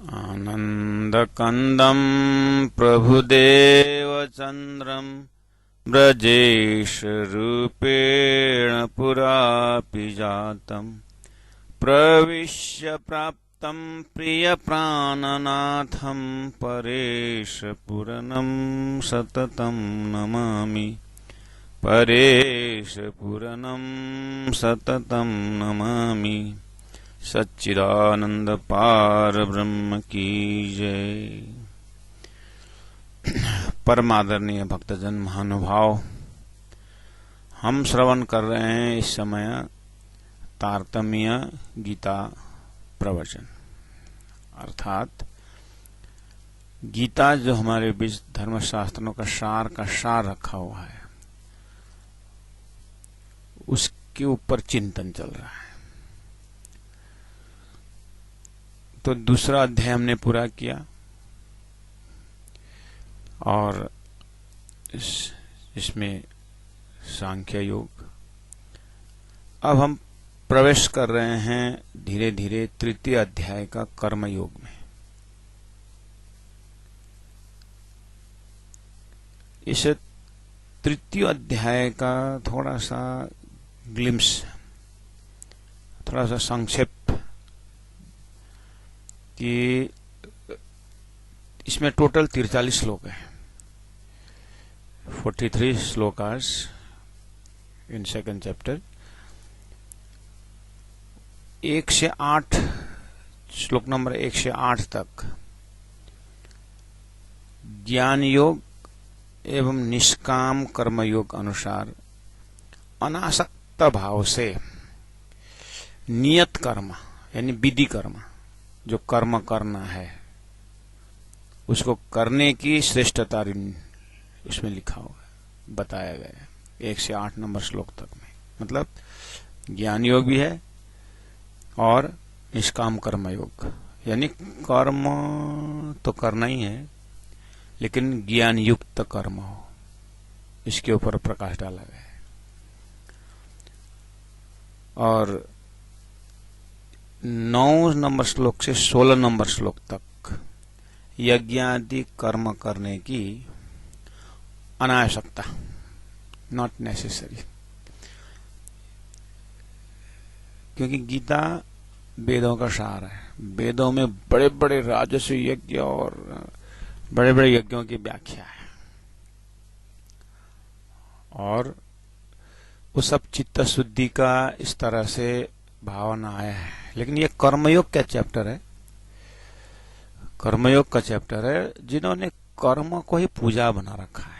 आनन्दकन्दं प्रभुदेवचन्द्रं व्रजेशरूपेण पुरापि जातं प्रविश्य प्राप्तं प्रियप्राणनाथं परेशपुरनं सततं नमामि। परेशपुरनं सततं नमामि। सच्चिदानंद पार ब्रह्म की जय। परमादरणीय भक्तजन महानुभाव, हम श्रवण कर रहे हैं इस समय तारतम्य गीता प्रवचन, अर्थात गीता जो हमारे बीच धर्मशास्त्रों का सार रखा हुआ है, उसके ऊपर चिंतन चल रहा है। तो दूसरा अध्याय हमने पूरा किया और इसमें सांख्य योग। अब हम प्रवेश कर रहे हैं धीरे धीरे तृतीय अध्याय का कर्म योग में। इस तृतीय अध्याय का थोड़ा सा ग्लिम्स, थोड़ा सा संक्षेप कि इसमें टोटल 43 श्लोक है, 43 श्लोकास इन सेकंड चैप्टर। 1 से 8 श्लोक नंबर 1 से 8 तक ज्ञान योग एवं निष्काम कर्म योग अनुसार अनासक्त भाव से नियत कर्म यानी विधि कर्म, जो कर्म करना है उसको करने की श्रेष्ठता इसमें लिखा हुआ है, बताया गया है 1 से 8 नंबर श्लोक तक में। मतलब ज्ञान योग भी है और निष्काम कर्म योग, यानी कर्म तो करना ही है लेकिन ज्ञान युक्त कर्म हो, इसके ऊपर प्रकाश डाला गया है। और 9 नंबर श्लोक से 16 नंबर श्लोक तक यज्ञादि कर्म करने की अनावश्यकता, नॉट नेसेसरी, क्योंकि गीता वेदों का सार है। वेदों में बड़े बड़े राजस्व यज्ञ और बड़े बड़े यज्ञों की व्याख्या है और वो सब चित्त शुद्धि का इस तरह से भावना आया है। लेकिन ये कर्मयोग का चैप्टर है, कर्मयोग का चैप्टर है। जिन्होंने कर्म को ही पूजा बना रखा है,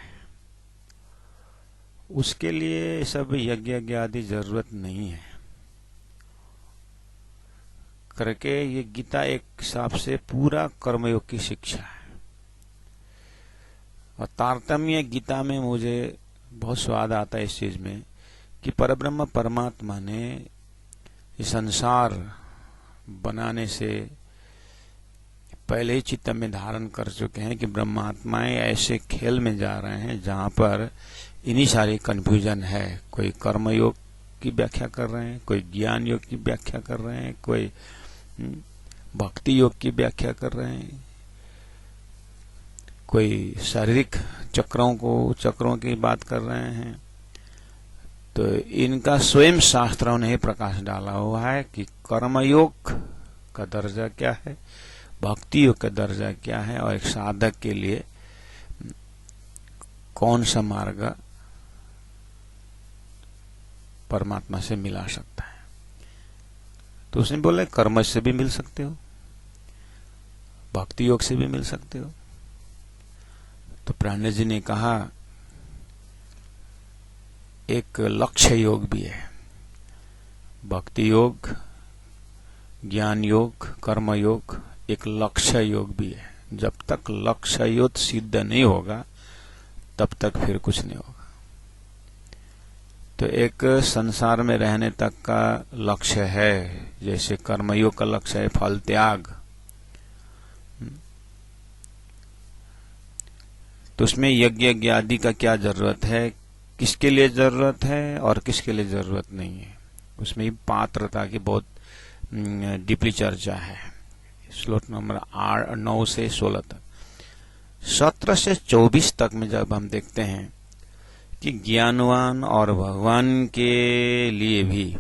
उसके लिए सब यज्ञ आदि जरूरत नहीं है करके ये गीता एक हिसाब से पूरा कर्मयोग की शिक्षा है। और तारतम्य गीता में मुझे बहुत स्वाद आता है इस चीज में कि परब्रह्म परमात्मा ने ये संसार बनाने से पहले ही चित्त में धारण कर चुके हैं कि ब्रह्मात्माएं ऐसे खेल में जा रहे हैं जहां पर इन्हीं सारी कंफ्यूजन है। कोई कर्म योग की व्याख्या कर रहे हैं, कोई ज्ञान योग की व्याख्या कर रहे हैं, कोई भक्ति योग की व्याख्या कर रहे हैं, कोई शारीरिक चक्रों की बात कर रहे हैं। तो इनका स्वयं शास्त्रों ने ही प्रकाश डाला हुआ है कि कर्मयोग का दर्जा क्या है, भक्ति योग का दर्जा क्या है और एक साधक के लिए कौन सा मार्ग परमात्मा से मिला सकता है। तो उसने बोला कर्म से भी मिल सकते हो, भक्ति योग से भी मिल सकते हो। तो प्राण जी ने कहा एक लक्ष्य योग भी है, भक्ति योग, ज्ञान योग, कर्म योग, एक लक्ष्य योग भी है। जब तक लक्ष्य योग सिद्ध नहीं होगा तब तक फिर कुछ नहीं होगा। तो एक संसार में रहने तक का लक्ष्य है, जैसे कर्मयोग का लक्ष्य है फल त्याग, तो उसमें यज्ञ आदि का क्या जरूरत है, किसके लिए जरूरत है और किसके लिए जरूरत नहीं है, उसमें पात्रता की बहुत डीपली चर्चा है। श्लोक नंबर 9 से 16 तक। 17 से 24 तक में जब हम देखते हैं कि ज्ञानवान और भगवान के लिए भी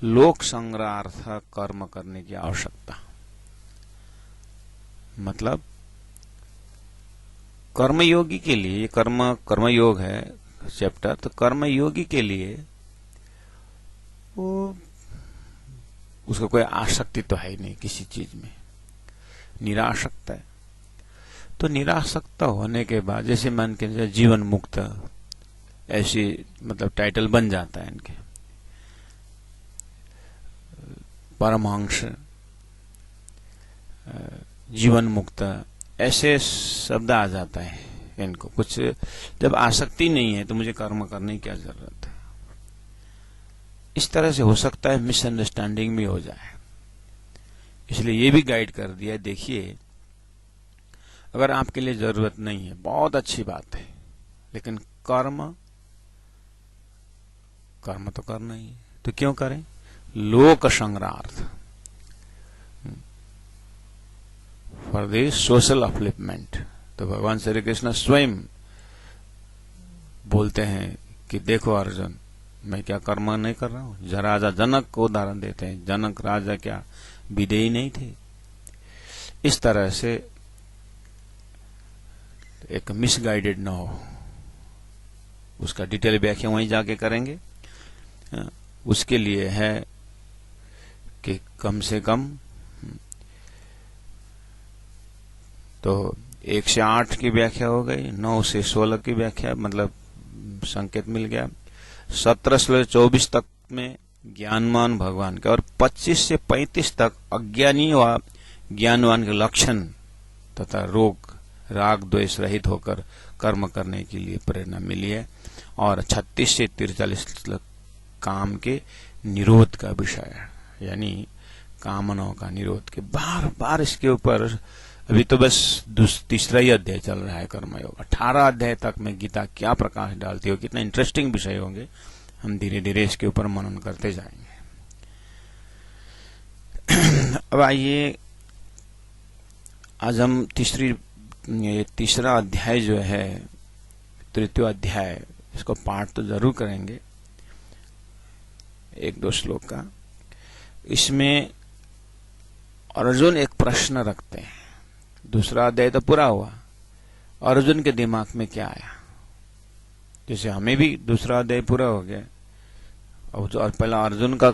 लोक संग्रहार्थ कर्म करने की आवश्यकता, मतलब कर्मयोगी के लिए, कर्मयोग है चैप्टर, तो कर्मयोगी के लिए वो उसका कोई आसक्ति तो है ही नहीं किसी चीज में, निरासक्त है। तो निरासक्त होने के बाद जैसे मान के जीवन मुक्त ऐसी मतलब टाइटल बन जाता है इनके, परमहंस, जीवन मुक्त, ऐसे शब्द आ जाता है इनको। कुछ जब आसक्ति नहीं है तो मुझे कर्म करने की क्या जरूरत है। इस तरह से हो सकता है मिसअंडरस्टैंडिंग भी हो जाए, इसलिए ये भी गाइड कर दिया है। देखिए, अगर आपके लिए जरूरत नहीं है बहुत अच्छी बात है, लेकिन कर्म तो करना ही है, तो क्यों करें? लोक संग्रहार्थ, फॉर द सोशल अपलिफ्टमेंट। तो भगवान श्री कृष्ण स्वयं बोलते हैं कि देखो अर्जुन, मैं क्या कर्म नहीं कर रहा हूं। राजा जनक को उदाहरण देते हैं, जनक राजा क्या विदेही नहीं थे। इस तरह से एक मिसगाइडेड ना हो, उसका डिटेल व्याख्या वहीं जाके करेंगे। उसके लिए है कि कम से कम तो 1 से 8 की व्याख्या हो गई, 9 से 16 की व्याख्या, मतलब संकेत मिल गया। 17 से 24 तक में ज्ञानवान भगवान के, और 25 से 35 तक अज्ञानी व ज्ञानवान के लक्षण तथा रोग राग द्वेष रहित होकर कर्म करने के लिए प्रेरणा मिली है। और 36 से 43 तक काम के निरोध का विषय है, यानी कामनाओं का निरोध के बार बार इसके ऊपर। अभी तो बस तीसरा ही अध्याय चल रहा है कर्मयोग। 18 अध्याय तक में गीता क्या प्रकाश डालती हो, कितना इंटरेस्टिंग विषय होंगे। हम धीरे धीरे इसके ऊपर मनन करते जाएंगे। अब आइए, आज हम तीसरा अध्याय जो है, तृतीय अध्याय, इसको पाठ तो जरूर करेंगे 1-2 श्लोक का। इसमें अर्जुन एक प्रश्न रखते हैं। दूसरा अध्याय तो पूरा हुआ, अर्जुन के दिमाग में क्या आया। जैसे हमें भी दूसरा अध्याय पूरा हो गया, और पहला अर्जुन का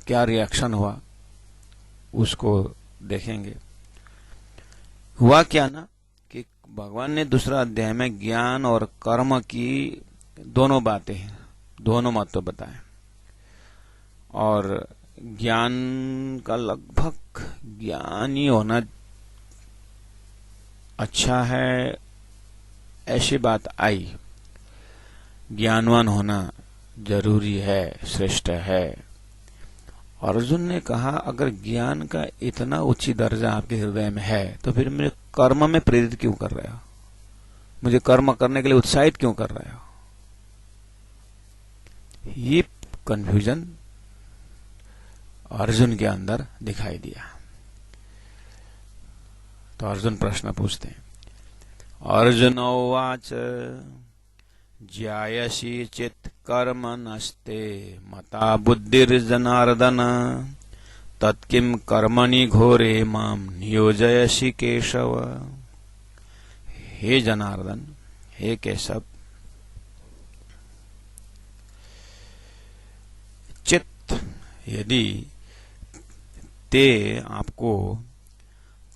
क्या रिएक्शन हुआ उसको देखेंगे। हुआ क्या ना कि भगवान ने दूसरा अध्याय में ज्ञान और कर्म की दोनों बातें, दोनों महत्व बताए। और ज्ञान का लगभग ज्ञानी होना अच्छा है ऐसी बात आई, ज्ञानवान होना जरूरी है, श्रेष्ठ है। अर्जुन ने कहा, अगर ज्ञान का इतना उच्च दर्जा आपके हृदय में है तो फिर मुझे कर्म में प्रेरित क्यों कर रहे हो, मुझे कर्म करने के लिए उत्साहित क्यों कर रहे हो। ये कंफ्यूजन अर्जुन के अंदर दिखाई दिया। तो अर्जुन प्रश्न पूछते हैं। अर्जुन उवाच ज्यायसि चित् कर्म नस्ते मता बुद्धिर्जनार्दन तत्किं कर्मणि घोरे माम नियोजयसि केशव। हे जनार्दन, हे केशव, चित्त यदि ते आपको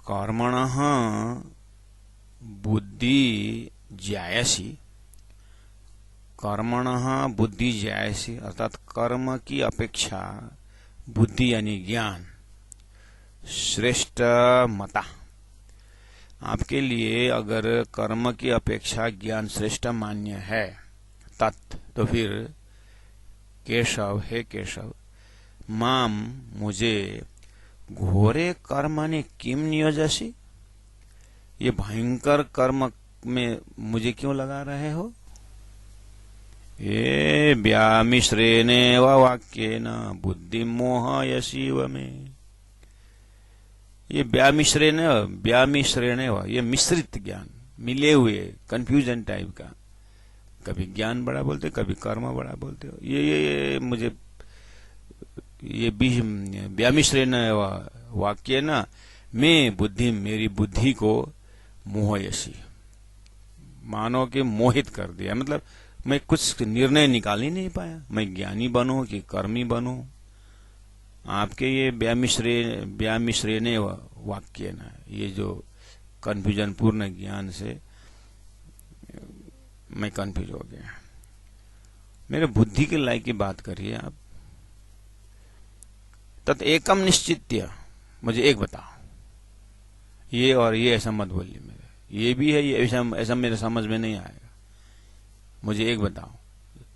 कर्मणः बुद्धि ज्यायसी, कर्मणः बुद्धि ज्यायसी अर्थात कर्म की अपेक्षा बुद्धि यानी ज्ञान श्रेष्ठ मता, आपके लिए अगर कर्म की अपेक्षा ज्ञान श्रेष्ठ मान्य है तत्, तो फिर केशव, हे केशव, माम मुझे घोरे कर्मणि किम नियोजसी, ये भयंकर कर्म में मुझे क्यों लगा रहे हो। ये व्यामिश्रेणेव वाक्येन बुद्धि मोहयसीव में, ये व्यामिश्रेण ये मिश्रित ज्ञान, मिले हुए कंफ्यूजन टाइप का। कभी ज्ञान बड़ा बोलते, कभी कर्म बड़ा बोलते हो। ये मुझे ये व्यामिश्रेण वाक्य ना, मैं बुद्धि, मेरी बुद्धि को मोहयसी, मानो कि मोहित कर दिया। मतलब मैं कुछ निर्णय निकाल ही नहीं पाया, मैं ज्ञानी बनूं कि कर्मी बनूं। आपके ये व्यामिश्रेण वाक्य ना, ये जो कन्फ्यूजन पूर्ण ज्ञान से मैं कन्फ्यूज हो गया। मेरे बुद्धि के लायक की बात करिए आप। तत् एकम निश्चित्य, मुझे एक बताओ, ये और ये ऐसा मत बोलिए मेरे, ये भी है, ये ऐसा मेरे समझ में नहीं आएगा, मुझे एक बताओ।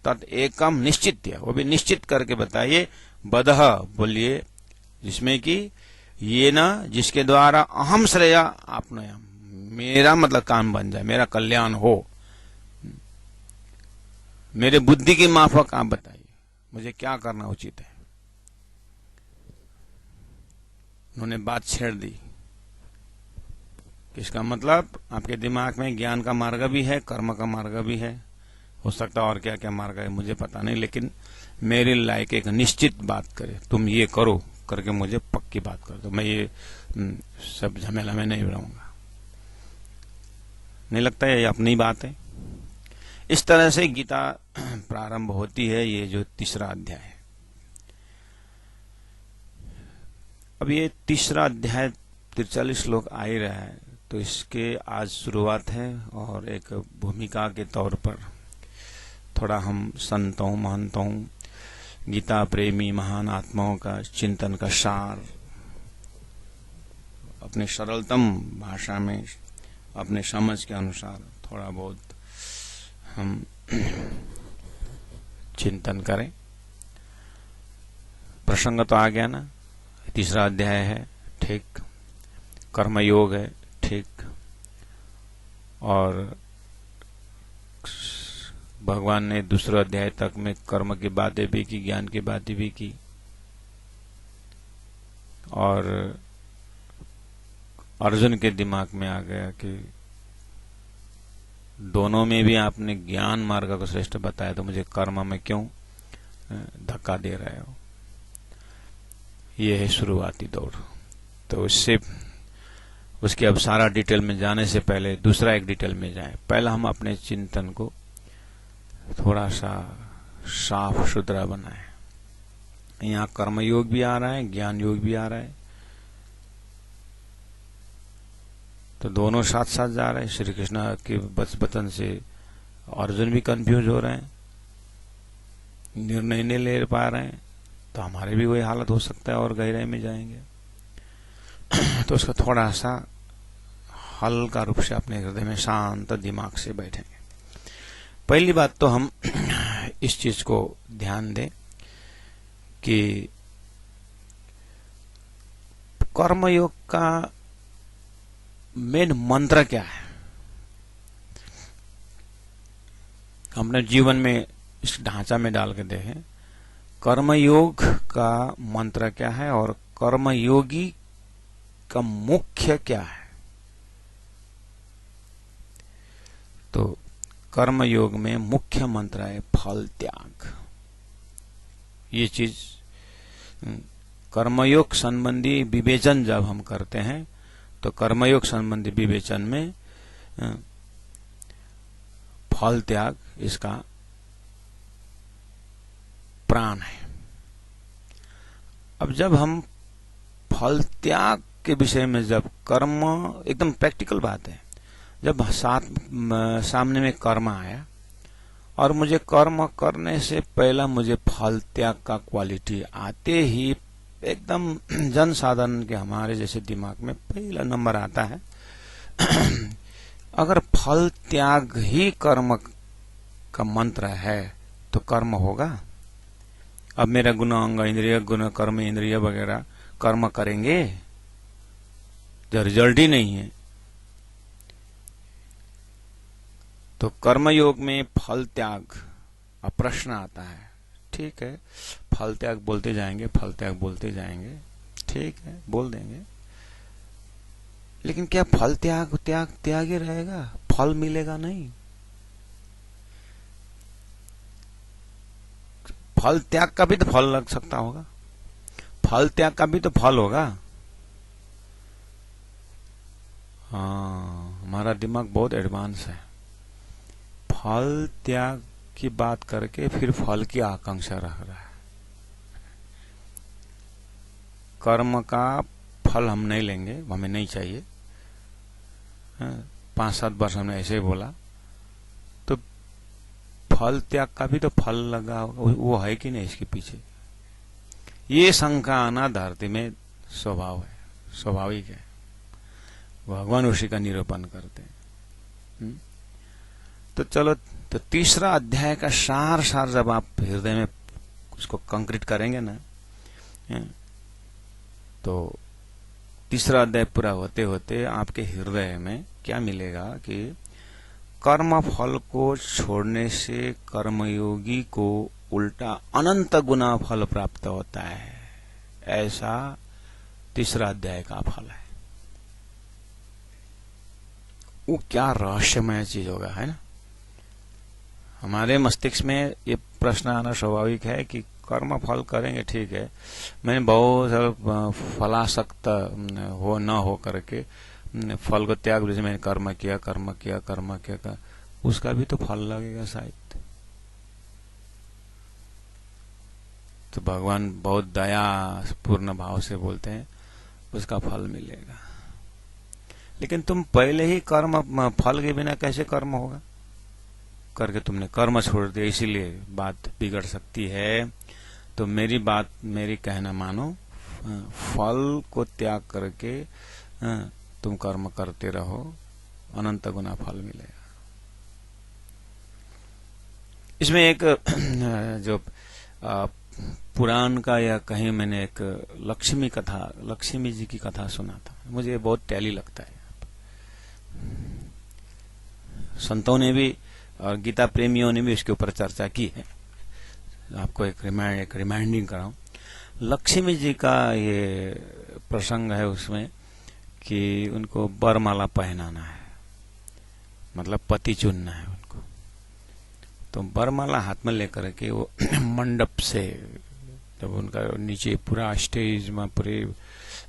तत् एकम निश्चित्य, वो भी निश्चित करके बताइए। बदह बोलिए, जिसमें कि ये ना, जिसके द्वारा अहम श्रेया आपनयाम, मेरा मतलब काम बन जाए, मेरा कल्याण हो। मेरे बुद्धि के माफक आप बताइए मुझे क्या करना उचित है। उन्होंने बात छेड़ दी। इसका मतलब आपके दिमाग में ज्ञान का मार्ग भी है, कर्म का मार्ग भी है, हो सकता है और क्या क्या मार्ग है मुझे पता नहीं, लेकिन मेरे लायक एक निश्चित बात करे, तुम ये करो करके मुझे पक्की बात कर दो। मैं ये सब झमेला में नहीं रहूंगा। नहीं लगता है ये अपनी बात है। इस तरह से गीता प्रारंभ होती है, ये जो तीसरा अध्याय है। अब ये तीसरा अध्याय 43 श्लोक आ ही रहा है, तो इसके आज शुरुआत है, और एक भूमिका के तौर पर थोड़ा हम संतों, महंतों, गीता प्रेमी महान आत्माओं का चिंतन का सार अपने सरलतम भाषा में, अपने समझ के अनुसार थोड़ा बहुत हम चिंतन करें। प्रसंग तो आ गया ना, तीसरा अध्याय है, ठीक, कर्मयोग है, ठीक, और भगवान ने दूसरे अध्याय तक में कर्म की बातें भी की, ज्ञान की बातें भी की, और अर्जुन के दिमाग में आ गया कि दोनों में भी आपने ज्ञान मार्ग को श्रेष्ठ बताया, तो मुझे कर्म में क्यों धक्का दे रहे हो। ये है शुरुआती दौर। तो उसके अब सारा डिटेल में जाने से पहले दूसरा एक डिटेल में जाए। पहला हम अपने चिंतन को थोड़ा सा साफ सुथरा बनाए। यहाँ कर्मयोग भी आ रहा है, ज्ञान योग भी आ रहा है, तो दोनों साथ साथ जा रहे हैं। श्री कृष्ण के वचन से अर्जुन भी कंफ्यूज हो रहे हैं, निर्णय नहीं ले पा रहे हैं, तो हमारे भी वही हालत हो सकता है और गहराई में जाएंगे। तो उसका थोड़ा सा हल्का रूप से अपने हृदय में शांत दिमाग से बैठेंगे। पहली बात तो हम इस चीज को ध्यान दें कि कर्मयोग का मेन मंत्र क्या है। अपने जीवन में इस ढांचा में डाल के देखें, कर्मयोग का मंत्र क्या है और कर्मयोगी का मुख्य क्या है। तो कर्मयोग में मुख्य मंत्र है फल त्याग। ये चीज कर्मयोग संबंधी विवेचन जब हम करते हैं, तो कर्मयोग संबंधी विवेचन में फल त्याग इसका प्राण है। अब जब हम फल त्याग के विषय में, जब कर्म, एकदम प्रैक्टिकल बात है, जब सामने में कर्म आया और मुझे कर्म करने से पहला मुझे फल त्याग का क्वालिटी आते ही एकदम जन साधारण के हमारे जैसे दिमाग में पहला नंबर आता है, अगर फल त्याग ही कर्म का मंत्र है तो कर्म होगा। अब मेरा गुण अंग इंद्रिय, गुण कर्म इंद्रिय वगैरह कर्म करेंगे जो रिजल्ट ही नहीं है। तो कर्मयोग में फल त्याग, अब प्रश्न आता है, ठीक है फल त्याग बोलते जाएंगे, फल त्याग बोलते जाएंगे, ठीक है बोल देंगे, लेकिन क्या फल त्याग ही रहेगा? फल मिलेगा नहीं। फल त्याग का भी तो फल लग सकता होगा, फल त्याग का भी तो फल होगा। हाँ, हमारा दिमाग बहुत एडवांस है। फल त्याग की बात करके फिर फल की आकांक्षा रख रहा है। कर्म का फल हम नहीं लेंगे, हमें नहीं चाहिए। 5-7 वर्ष हमने ऐसे ही बोला, तो फल त्याग का भी तो फल लगा होगा, वो है कि नहीं इसके पीछे? ये शंका आना धरती में स्वभाव है, स्वाभाविक है। भगवान उसी का निरूपण करते हैं। तो चलो, तो तीसरा अध्याय का सार जब आप हृदय में उसको कंक्रीट करेंगे ना, तो तीसरा अध्याय पूरा होते होते आपके हृदय में क्या मिलेगा कि कर्म फल को छोड़ने से कर्मयोगी को उल्टा अनंत गुना फल प्राप्त होता है। ऐसा तीसरा अध्याय का फल है। वो क्या रहस्यमय चीज होगा, है ना? हमारे मस्तिष्क में ये प्रश्न आना स्वाभाविक है कि कर्म फल करेंगे, ठीक है, मैंने बहुत फलासक्त हो न हो करके फल को त्याग, जैसे मैंने कर्म किया, उसका भी तो फल लगेगा शायद। तो भगवान बहुत दया पूर्ण भाव से बोलते हैं उसका फल मिलेगा। लेकिन तुम पहले ही कर्म फल के बिना कैसे कर्म होगा? करके तुमने कर्म छोड़ दिया, इसीलिए बात बिगड़ सकती है। तो मेरी कहना मानो, फल को त्याग करके तुम कर्म करते रहो, अनंत गुना फल मिलेगा। इसमें एक जो पुराण का या कहीं मैंने एक लक्ष्मी जी की कथा सुना था, मुझे बहुत टैली लगता है। संतों ने भी और गीता प्रेमियों ने भी इसके ऊपर चर्चा की है। आपको एक रिमाइंडिंग कराऊं, लक्ष्मी जी का ये प्रसंग है उसमें कि उनको वरमाला पहनाना है, मतलब पति चुनना है उनको। तो वरमाला हाथ में लेकर के वो मंडप से, जब उनका नीचे पूरा स्टेज में पूरे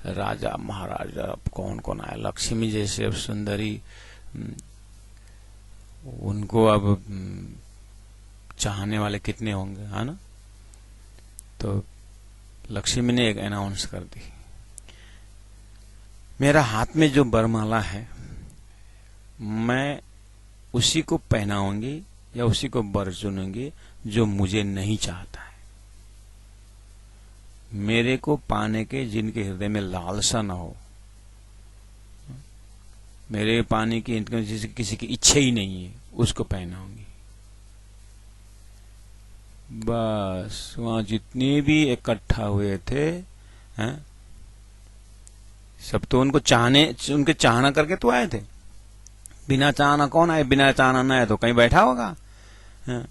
राजा महाराजा कौन कौन आया, लक्ष्मी जैसे अब सुंदरी, उनको अब चाहने वाले कितने होंगे, है ना? तो लक्ष्मी ने एक अनाउंस कर दी, मेरा हाथ में जो वरमाला है मैं उसी को पहनाऊंगी या उसी को वर चुनूंगी जो मुझे नहीं चाहता है। मेरे को पाने के जिनके हृदय में लालसा न हो, मेरे पाने की किसी की इच्छा ही नहीं है, उसको पहनाऊंगी। बस वहां जितने भी इकट्ठा हुए थे, हैं, सब तो उनके चाहना करके तो आए थे। बिना चाहना कौन आए? बिना चाहना न आए तो कहीं बैठा होगा, हैं?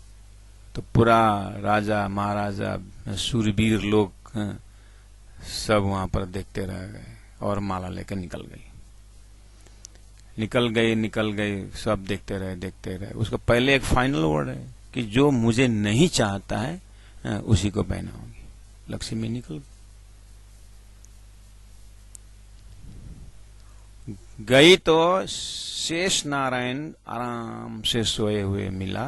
तो पूरा राजा महाराजा सूरवीर लोग सब वहां पर देखते रह गए और माला लेकर निकल गए, सब देखते रहे। उसका पहले एक फाइनल वर्ड है कि जो मुझे नहीं चाहता है उसी को पहनाऊंगी। लक्ष्मी निकल गई तो शेष नारायण आराम से सोए हुए मिला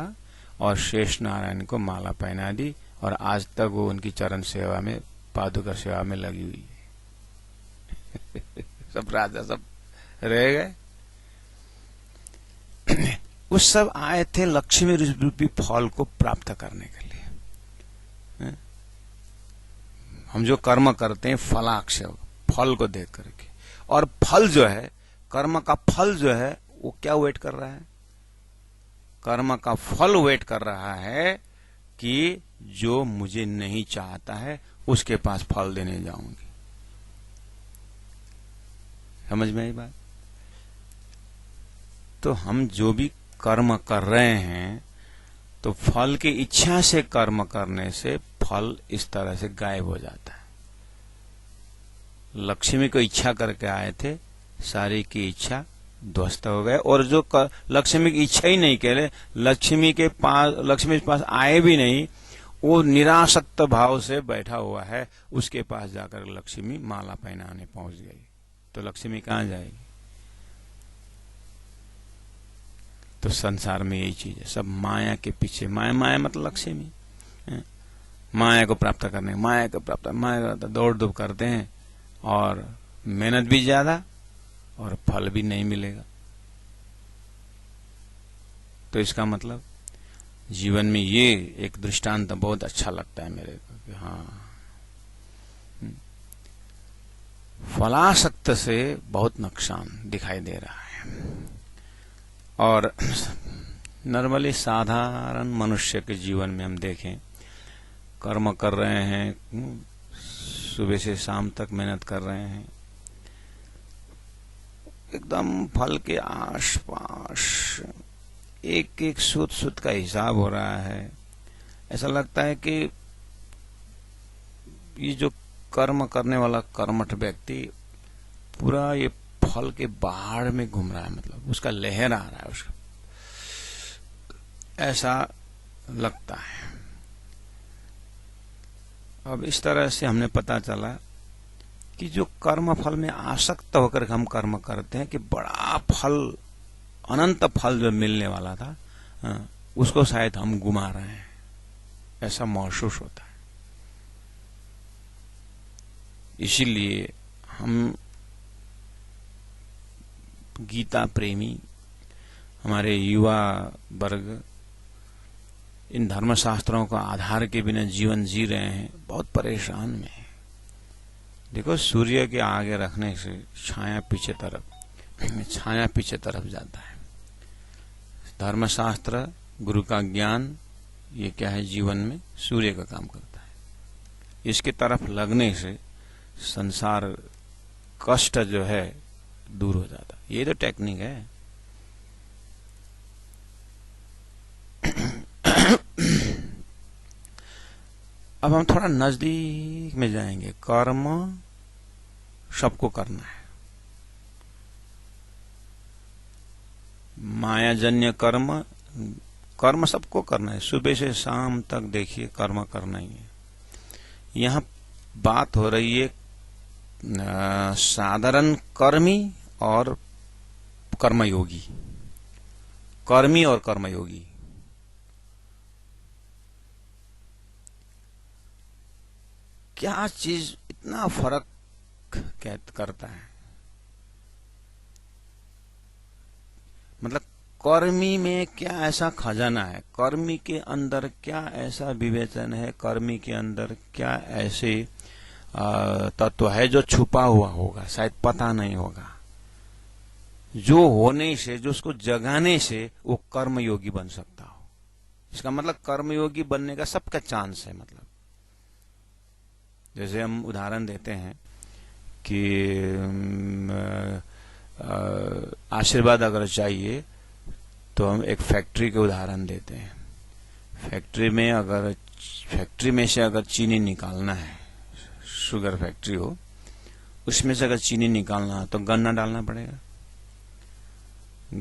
और शेष नारायण को माला पहना दी, और आज तक वो उनकी चरण सेवा में, पादुका सेवा में लगी हुई है। सब राजा सब रह गए। उस सब आए थे लक्ष्मी रूपी फल को प्राप्त करने के लिए। हम जो कर्म करते हैं फलाक्ष, फल को देख करके, और फल जो है, कर्म का फल जो है वो क्या वेट कर रहा है? कर्म का फल वेट कर रहा है कि जो मुझे नहीं चाहता है उसके पास फल देने जाऊंगी। समझ में आई बात? तो हम जो भी कर्म कर रहे हैं, तो फल की इच्छा से कर्म करने से फल इस तरह से गायब हो जाता है। लक्ष्मी को इच्छा करके आए थे सारी की इच्छा ध्वस्त हो गए, और जो लक्ष्मी की इच्छा ही नहीं करे, लक्ष्मी के पास आए भी नहीं, वो निरासक्त भाव से बैठा हुआ है, उसके पास जाकर लक्ष्मी माला पहनाने पहुंच गई, तो लक्ष्मी कहां जाएगी? तो संसार में यही चीज है, सब माया के पीछे, माया मतलब लक्ष्मी, माया को प्राप्त करने, माया को दौड़ धूप करते हैं, और मेहनत भी ज्यादा और फल भी नहीं मिलेगा। तो इसका मतलब जीवन में ये एक दृष्टांत बहुत अच्छा लगता है मेरे को कि हाँ, फलासक्त से बहुत नुकसान दिखाई दे रहा है। और नॉर्मली साधारण मनुष्य के जीवन में हम देखें, कर्म कर रहे हैं, सुबह से शाम तक मेहनत कर रहे हैं, एकदम फल के आसपास एक एक सूत का हिसाब हो रहा है। ऐसा लगता है कि ये जो कर्म करने वाला कर्मठ व्यक्ति पूरा ये फल के बाढ़ में घूम रहा है, मतलब उसका लहर आ रहा है उसका, ऐसा लगता है। अब इस तरह से हमने पता चला कि जो कर्म फल में आसक्त होकर हम कर्म करते हैं कि बड़ा फल, अनंत फल जो मिलने वाला था, उसको शायद हम गुमा रहे हैं, ऐसा महसूस होता है। इसीलिए हम गीता प्रेमी, हमारे युवा वर्ग इन धर्मशास्त्रों का आधार के बिना जीवन जी रहे हैं, बहुत परेशान में है। देखो, सूर्य के आगे रखने से छाया पीछे तरफ जाता है। धर्मशास्त्र, गुरु का ज्ञान, ये क्या है, जीवन में सूर्य का काम करता है। इसके तरफ लगने से संसार कष्ट जो है दूर हो जाता है। ये तो टेक्निक है। अब हम थोड़ा नजदीक में जाएंगे। कर्म सबको करना है, मायाजन्य कर्म सबको करना है। सुबह से शाम तक देखिए कर्म करना ही है। यहां बात हो रही है साधारण कर्मी और कर्मयोगी, कर्मी और कर्मयोगी। क्या चीज इतना फर्क करता है? मतलब कर्मी में क्या ऐसा खजाना है, कर्मी के अंदर क्या ऐसा विवेचन है, कर्मी के अंदर क्या ऐसे तत्व है जो छुपा हुआ होगा, शायद पता नहीं होगा, जो होने से, जो उसको जगाने से वो कर्मयोगी बन सकता हो। इसका मतलब कर्मयोगी बनने का सबका चांस है। मतलब जैसे हम उदाहरण देते हैं कि आशीर्वाद अगर चाहिए तो हम एक फैक्ट्री के उदाहरण देते हैं। फैक्ट्री में से अगर चीनी निकालना है, शुगर फैक्ट्री हो, उसमें से अगर चीनी निकालना है तो गन्ना डालना पड़ेगा।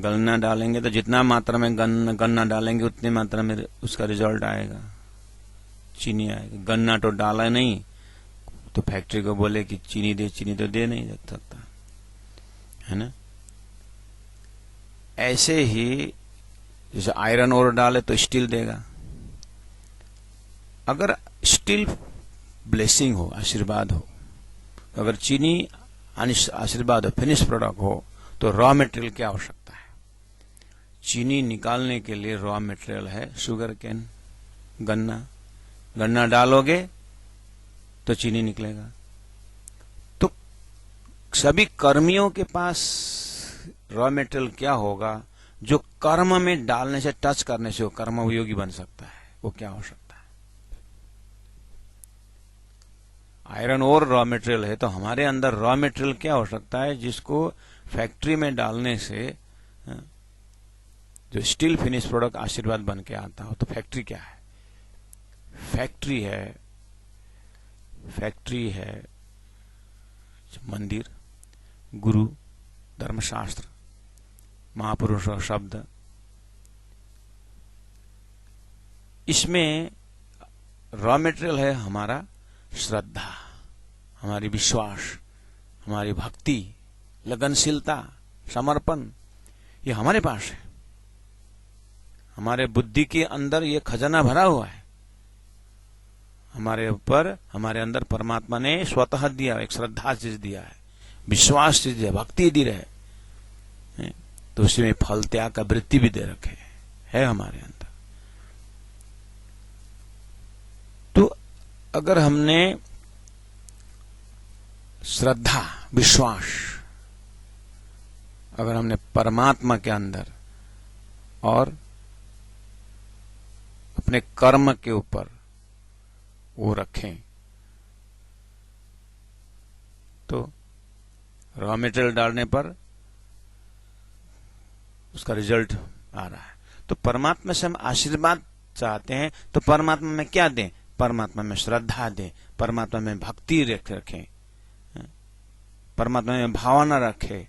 गन्ना डालेंगे तो जितना मात्रा में गन्ना डालेंगे उतनी मात्रा में उसका रिजल्ट आएगा, चीनी आएगी। गन्ना तो डाला नहीं तो फैक्ट्री को बोले कि चीनी दे, चीनी तो दे नहीं सकता, है ना। ऐसे ही जैसे आयरन ओर डाले तो स्टील देगा। अगर स्टील ब्लेसिंग हो, आशीर्वाद हो, अगर चीनी आशीर्वाद हो, फिनिश प्रोडक्ट हो, तो रॉ मटेरियल की आवश्यकता है। चीनी निकालने के लिए रॉ मटेरियल है शुगर केन, गन्ना डालोगे तो चीनी निकलेगा। तो सभी कर्मियों के पास रॉ मटेरियल क्या होगा जो कर्म में डालने से, टच करने से वो कर्मयोगी बन सकता है? वो क्या हो सकता है? आयरन और रॉ मटेरियल है, तो हमारे अंदर रॉ मटेरियल क्या हो सकता है जिसको फैक्ट्री में डालने से जो स्टील फिनिश प्रोडक्ट आशीर्वाद बन के आता हो। तो फैक्ट्री क्या है? फैक्ट्री है मंदिर, गुरु, धर्मशास्त्र, महापुरुषों शब्द, इसमें रॉ मटेरियल है हमारा श्रद्धा, हमारी विश्वास, हमारी भक्ति, लगनशीलता, समर्पण, ये हमारे पास है। हमारे बुद्धि के अंदर ये खजाना भरा हुआ है। हमारे ऊपर, हमारे अंदर परमात्मा ने स्वतः दिया, एक श्रद्धा चीज दिया है, विश्वास चीज दिया, भक्ति दी रहे, तो उसी में फल त्याग का वृत्ति भी दे रखे है हमारे अंदर। तो अगर हमने श्रद्धा, विश्वास, अगर हमने परमात्मा के अंदर और अपने कर्म के ऊपर वो रखें, तो रॉ मटेरियल डालने पर उसका रिजल्ट आ रहा है। तो परमात्मा से हम आशीर्वाद चाहते हैं, तो परमात्मा में क्या दें? परमात्मा में श्रद्धा दें, परमात्मा में भक्ति रखें, परमात्मा में भावना रखे,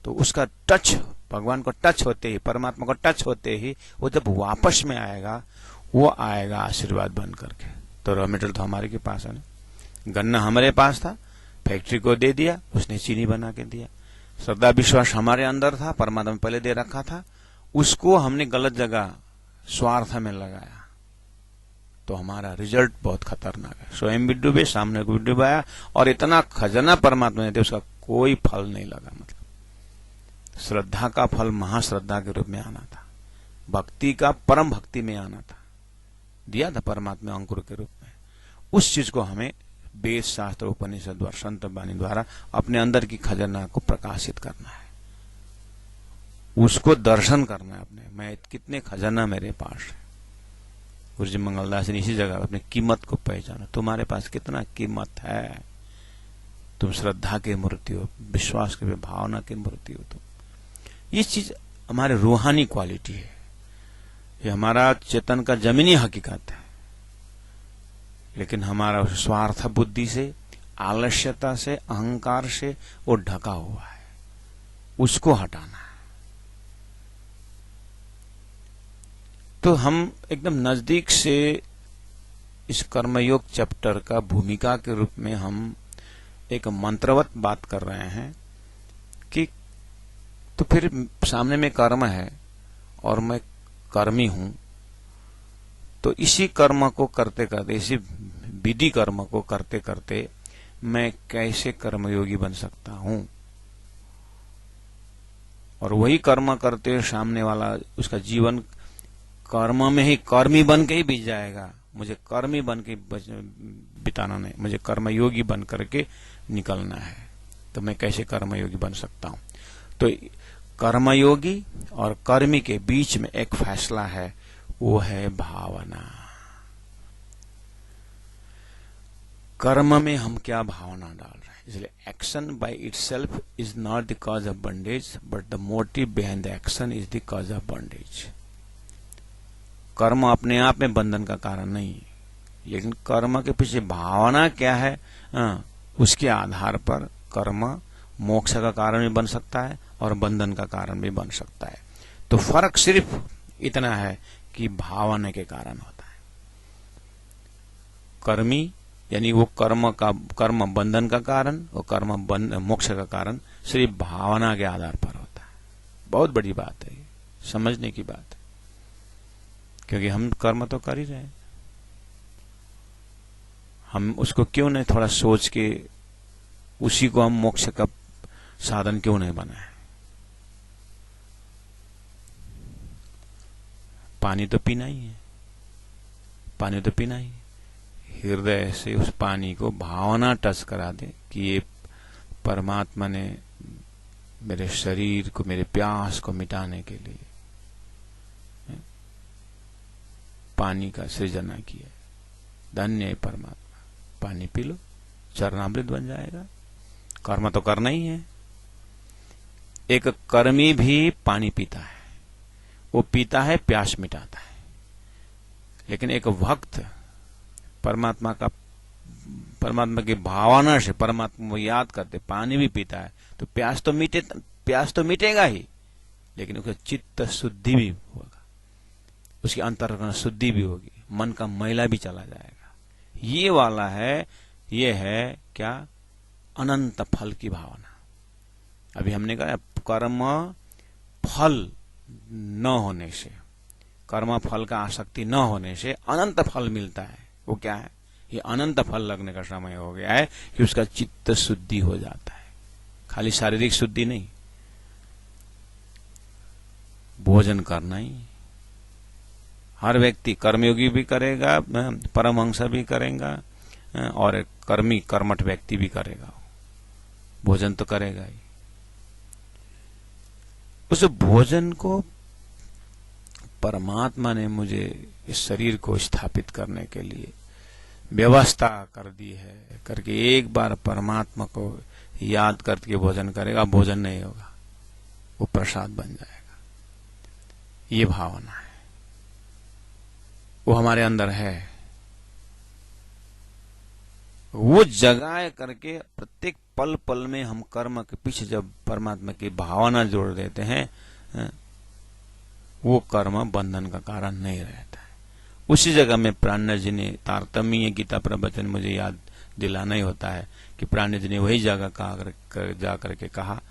तो उसका टच, भगवान को टच होते ही, परमात्मा को टच होते ही वो जब वापस में आएगा, वो आएगा आशीर्वाद बन करके। तो रॉ मटेरियल तो हमारे के पास है ना, गन्ना हमारे पास था, फैक्ट्री को दे दिया, उसने चीनी बना के दिया। श्रद्धा विश्वास हमारे अंदर था, परमात्मा पहले दे रखा था, उसको हमने गलत जगह स्वार्थ में लगाया, तो हमारा रिजल्ट बहुत खतरनाक है। स्वयं भी डूबे, सामने को भी डुबाया, और इतना खजाना परमात्मा ने दिया, उसका कोई फल नहीं लगा। मतलब श्रद्धा का फल महाश्रद्धा के रूप में आना था, भक्ति का परम भक्ति में आना था, दिया था परमात्मा अंकुर के रूप में। उस चीज को हमें वेद शास्त्र, उपनिषद द्वारा, संत वाणी द्वारा अपने अंदर की खजाना को प्रकाशित करना है, उसको दर्शन करना है अपने, मैं कितने खजाना मेरे पास है। गुरु जी मंगलदास ने इसी जगह अपनी कीमत को पहचाना, तुम्हारे पास कितना कीमत है, तुम श्रद्धा की मूर्ति हो, विश्वास की भावना की मूर्ति हो तुम। ये चीज हमारे रूहानी क्वालिटी है, ये हमारा चेतन का जमीनी हकीकत है, लेकिन हमारा स्वार्थ बुद्धि से, आलस्यता से, अहंकार से वो ढका हुआ है, उसको हटाना है। तो हम एकदम नजदीक से इस कर्मयोग चैप्टर का भूमिका के रूप में हम एक मंत्रवत बात कर रहे हैं कि तो फिर सामने में कर्म है और मैं कर्मी हूं, तो इसी कर्म को करते करते, इसी विधि कर्म को करते करते मैं कैसे कर्मयोगी बन सकता हूं, और वही कर्म करते सामने वाला उसका जीवन कर्म में ही कर्मी बन के ही बीत जाएगा। मुझे कर्मी बन के बिताना नहीं, मुझे कर्मयोगी बन करके निकलना है, तो मैं कैसे कर्मयोगी बन सकता हूं? तो कर्मयोगी और कर्मी के बीच में एक फैसला है, वो है भावना। कर्म में हम क्या भावना डाल रहे हैं, इसलिए action by itself is not the cause of bondage, but the motive behind the action is the cause of bondage. कर्म अपने आप में बंधन का कारण नहीं, लेकिन कर्म के पीछे भावना क्या है, उसके आधार पर कर्म मोक्ष का कारण भी बन सकता है और बंधन का कारण भी बन सकता है। तो फर्क सिर्फ इतना है कि भावना के कारण होता है। कर्मी यानी वो कर्म बंधन का कारण, वो कर्म मोक्ष का कारण सिर्फ भावना के आधार पर होता है। बहुत बड़ी बात है, समझने की बात है, क्योंकि हम कर्म तो कर ही रहे हैं, हम उसको क्यों नहीं थोड़ा सोच के उसी को हम मोक्ष का साधन क्यों नहीं बनाए? पानी तो पीना ही है, पानी तो पीना ही है। हृदय से उस पानी को भावना टच करा दे कि ये परमात्मा ने मेरे शरीर को, मेरे प्यास को मिटाने के लिए पानी का सृजना किया। धन्य है परमात्मा, पानी पी लो, चरणामृत बन जाएगा। कर्म तो करना ही है। एक कर्मी भी पानी पीता है, वो पीता है, प्यास मिटाता है, लेकिन एक भक्त परमात्मा की भावना से परमात्मा को याद करते पानी भी पीता है, तो प्यास तो प्यास तो मिटेगा ही, लेकिन उसका चित्त शुद्धि भी होगा, उसकी अंतःकरण शुद्धि भी होगी, मन का मैला भी चला जाएगा। ये वाला है, ये है क्या? अनंत फल की भावना। अभी हमने कहा कर्म फल न होने से, कर्म फल का आसक्ति न होने से अनंत फल मिलता है। वो क्या है? ये अनंत फल लगने का समय हो गया है कि उसका चित्त शुद्धि हो जाता है। खाली शारीरिक शुद्धि नहीं, भोजन करना ही हर व्यक्ति, कर्मयोगी भी करेगा, परमहंस भी करेगा, और कर्मी कर्मठ व्यक्ति भी करेगा, भोजन तो करेगा ही। उस भोजन को परमात्मा ने मुझे इस शरीर को स्थापित करने के लिए व्यवस्था कर दी है, करके एक बार परमात्मा को याद करके भोजन करेगा, भोजन नहीं होगा, वो प्रसाद बन जाएगा। ये भावना है, वो हमारे अंदर है। वो जगाए करके प्रत्येक पल पल में हम कर्म के पीछे जब परमात्मा की भावना जोड़ देते हैं, वो कर्म बंधन का कारण नहीं रहता है। उसी जगह में प्राणनाथ जी ने तारतम्य गीता प्रवचन मुझे याद दिलाना ही होता है कि प्राणनाथ जी ने वही जगह जा करके कहा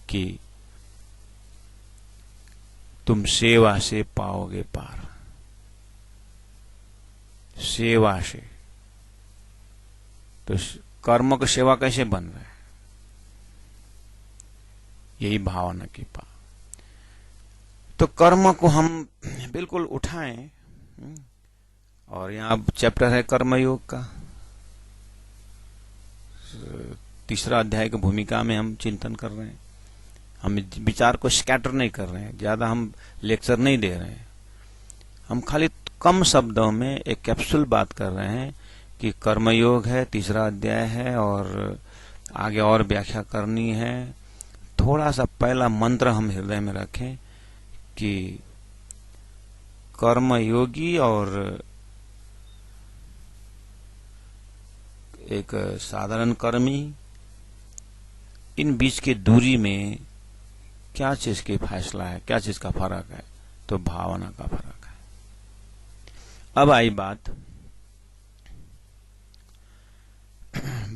कि तुम सेवा से पाओगे पार, सेवा से। तो कर्म को सेवा कैसे बन रहा है? यही भावना की पार। तो कर्म को हम बिल्कुल उठाएं, और यहाँ चैप्टर है कर्मयोग का, 3रा अध्याय की भूमिका में हम चिंतन कर रहे हैं। हम विचार को स्कैटर नहीं कर रहे हैं, ज्यादा हम लेक्चर नहीं दे रहे हैं, हम खाली कम शब्दों में एक कैप्सूल बात कर रहे हैं कि कर्मयोग है, 3रा अध्याय है, और आगे और व्याख्या करनी है। थोड़ा सा पहला मंत्र हम हृदय में रखें कि कर्मयोगी और एक साधारण कर्मी, इन बीच की दूरी में क्या चीज की फैसला है, क्या चीज का फर्क है? तो भावना का फर्क है। अब आई बात,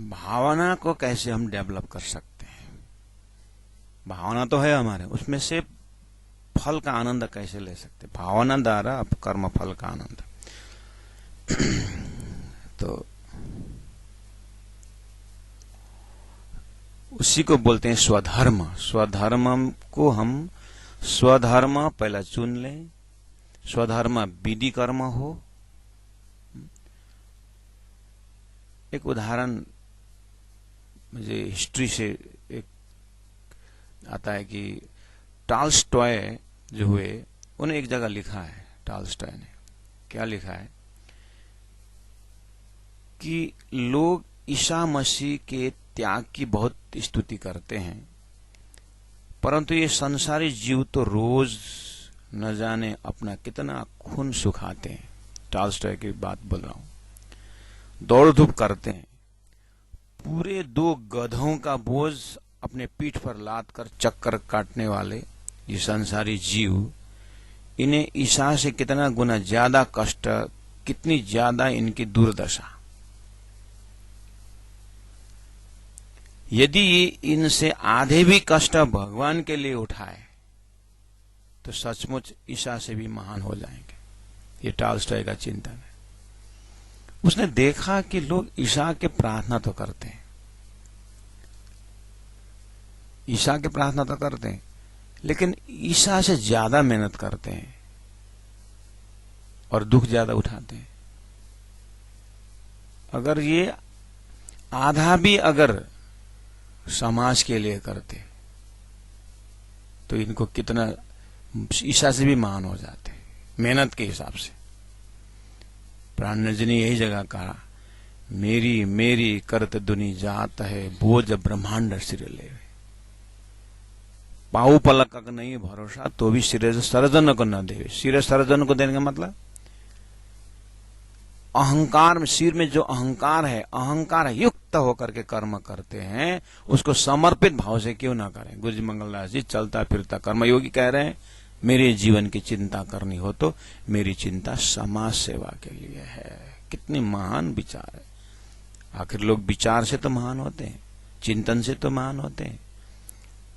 भावना को कैसे हम डेवलप कर सकते हैं? भावना तो है हमारे, उसमें से फल का आनंद कैसे ले सकते? भावना द्वारा अब कर्म फल का आनंद। तो उसी को बोलते हैं स्वधर्म। स्वधर्म को हम स्वधर्म पहला चुन लें, स्वधर्म विधि कर्म हो। एक उदाहरण मुझे हिस्ट्री से एक आता है कि टॉल्स्टॉय जो हुए, उन्हें एक जगह लिखा है, टॉल्स्टॉय ने क्या लिखा है कि लोग ईसा मसीह के त्याग की बहुत स्तुति करते हैं, परंतु ये संसारी जीव तो रोज न जाने अपना कितना खून सुखाते हैं। टॉल्स्टॉय की बात बोल रहा हूं। दौड़ धूप करते हैं, पूरे 2 गधों का बोझ अपने पीठ पर लाद कर चक्कर काटने वाले ये संसारी जीव, इन्हें ईसा से कितना गुना ज्यादा कष्ट, कितनी ज्यादा इनकी दुर्दशा। यदि ये इनसे आधे भी कष्ट भगवान के लिए उठाए तो सचमुच ईसा से भी महान हो जाएंगे। ये टॉल्स्टॉय का चिंतन है। उसने देखा कि लोग ईसा के प्रार्थना तो करते हैं, ईसा के प्रार्थना तो करते हैं, लेकिन ईसा से ज्यादा मेहनत करते हैं और दुख ज्यादा उठाते हैं। अगर ये आधा भी अगर समाज के लिए करते तो इनको कितना ईसा से भी महान हो जाते मेहनत के हिसाब से। प्राणनाथ जी ने यही जगह कहा, मेरी मेरी करत दुनी जात है, बोझ ब्रह्मांड सिर ले। पाऊ पलक का नहीं भरोसा तो भी सिर सर्जन को न दे। सिर सर्जन को देने का मतलब अहंकार में, सिर में जो अहंकार है, अहंकार युक्त होकर के कर्म करते हैं, उसको समर्पित भाव से क्यों ना करें। गुरु जी मंगलदास जी चलता फिरता कर्मयोगी कह रहे हैं, मेरे जीवन की चिंता करनी हो तो मेरी चिंता समाज सेवा के लिए है। कितनी महान विचार है। आखिर लोग विचार से तो महान होते हैं, चिंतन से तो महान होते हैं।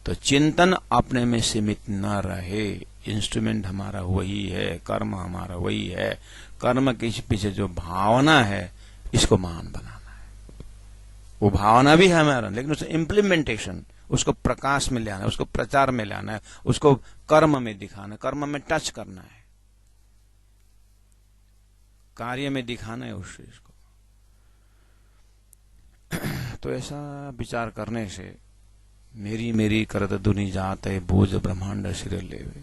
तो चिंतन अपने में सीमित न रहे। इंस्ट्रूमेंट हमारा वही है, कर्म हमारा वही है। कर्म के पीछे जो भावना है, इसको महान बनाना है। वो भावना भी है हमारा, लेकिन उसका इम्प्लीमेंटेशन, उसको प्रकाश में ले आना है, उसको प्रचार में ले आना है, उसको कर्म में दिखाना है, कर्म में टच करना है, कार्य में दिखाना है उस चीज को। तो ऐसा विचार करने से मेरी मेरी करत दुनि जात है, बोझ ब्रह्मांड सिर लेवे,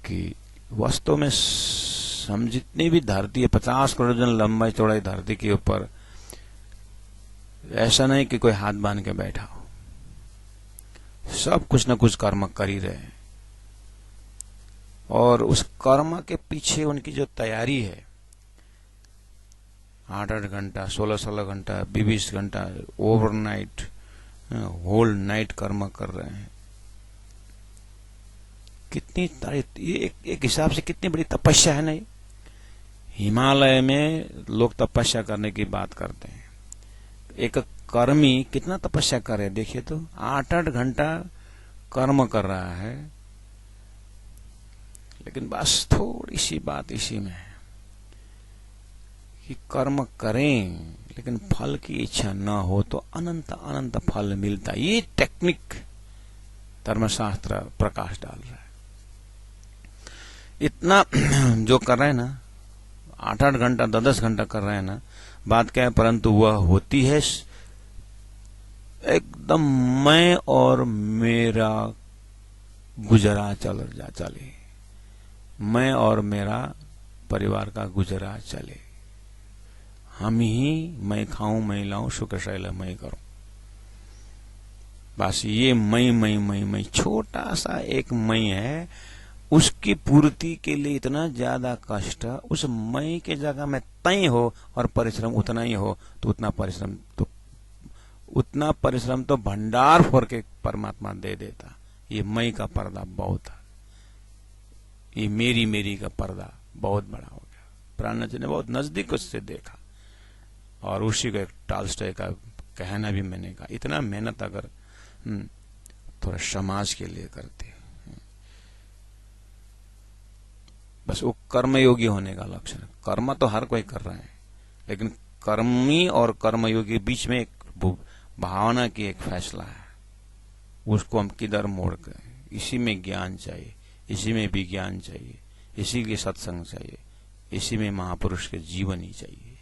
कि वास्तव में हम जितनी भी धरती है, 50 करोड़ जन लंबाई चौड़ाई धरती के ऊपर, ऐसा नहीं कि कोई हाथ बांध के बैठा हो। सब कुछ न कुछ कर्म कर ही रहे हैं, और उस कर्म के पीछे उनकी जो तैयारी है, 8-8 घंटा, 16-16 घंटा, 20 घंटा ओवरनाइट, होल नाइट कर्म कर रहे हैं। कितनी ये एक हिसाब से कितनी बड़ी तपस्या है ना ये। हिमालय में लोग तपस्या करने की बात करते हैं, एक कर्मी कितना तपस्या करे देखिए तो। 8-8 घंटा कर्म कर रहा है, लेकिन बस थोड़ी सी बात इसी में है कि कर्म करें, लेकिन फल की इच्छा न हो तो अनंत अनंत फल मिलता है। ये टेक्निक धर्मशास्त्र प्रकाश डाल रहा है। इतना जो कर रहे हैं ना, 8-8 घंटा, 10-10 घंटा कर रहे हैं ना, बात क्या है, परंतु वह होती है एकदम मैं और मेरा गुजरा चले, मैं और मेरा परिवार का गुजरा चले, हम ही, मैं खाऊं मैं लाऊं शुक्रशैल मैं करूं, बस ये मैं छोटा सा एक मैं है, उसकी पूर्ति के लिए इतना ज्यादा कष्ट। उस मैं के जगह में तय हो और परिश्रम उतना ही हो, तो उतना परिश्रम तो भंडार फोड़ के परमात्मा दे देता। ये मैं का पर्दा बहुत है, ये मेरी का पर्दा बहुत बड़ा हो गया। प्राणनाथ जी ने बहुत नजदीक उससे देखा, और उसी को एक टॉल्स्टॉय का कहना भी मैंने कहा, इतना मेहनत अगर थोड़ा समाज के लिए करते, बस वो कर्मयोगी होने का लक्षण है। कर्म तो हर कोई कर रहा है, लेकिन कर्मी और कर्मयोगी के बीच में एक भावना की एक फैसला है, उसको हम किधर मोड़ कर। इसी में ज्ञान चाहिए, इसी में विज्ञान चाहिए, इसी के सत्संग चाहिए, इसी में महापुरुष के जीवन ही चाहिए।